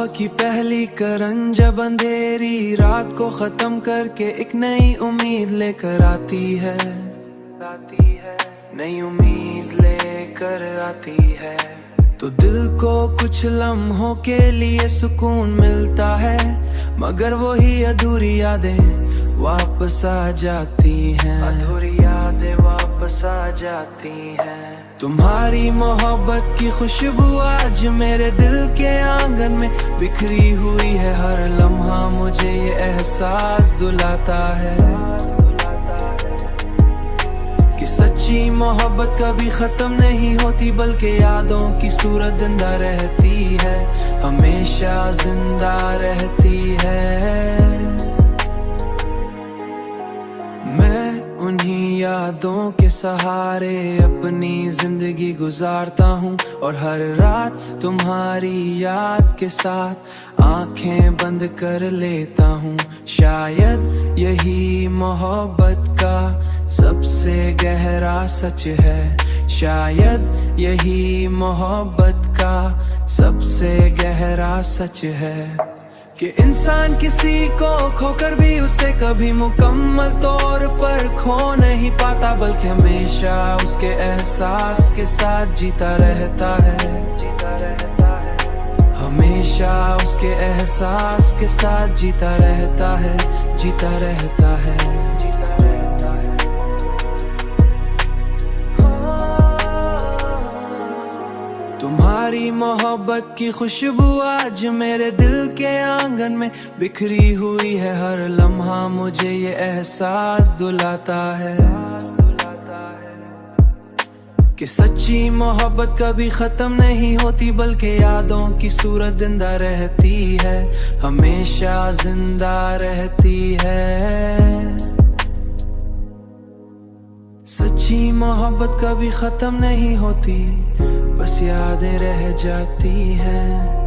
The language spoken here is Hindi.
सुबह की पहली करन जब अंधेरी रात को खत्म करके एक नई उम्मीद लेकर आती है, नई उम्मीद लेकर आती है। तो दिल को कुछ लम्हों के लिए सुकून मिलता है, मगर वही अधूरी यादें वापस आ जाती हैं, अधूरी यादें वापस आ जाती हैं। तुम्हारी मोहब्बत की खुशबू आज मेरे दिल के आंगन में बिखरी हुई है, हर लम्हा मुझे ये एहसास दिलाता है कि सच्ची मोहब्बत कभी खत्म नहीं होती, बल्कि यादों की सूरत जिंदा रहती है, हमेशा जिंदा रहती है। मैं उन्हीं यादों के सहारे अपनी जिंदगी गुजारता हूँ, और हर रात तुम्हारी याद के साथ आंखें बंद कर लेता हूँ। शायद यही मोहब्बत का सबसे गहरा सच है, शायद यही मोहब्बत का सबसे गहरा सच है कि इंसान किसी को खोकर भी उसे कभी मुकम्मल तौर पर खो नहीं पाता, बल्कि हमेशा उसके एहसास के साथ जीता रहता है, हमेशा उसके एहसास के साथ जीता रहता है, जीता रहता है। तुम्हारी मोहब्बत की खुशबू आज मेरे दिल के आंगन में बिखरी हुई है, हर लम्हा मुझे ये एहसास दिलाता है कि सच्ची मोहब्बत कभी खत्म नहीं होती, बल्कि यादों की सूरत जिंदा रहती है, हमेशा जिंदा रहती है। सच्ची मोहब्बत कभी खत्म नहीं होती, बस यादें रह जाती हैं।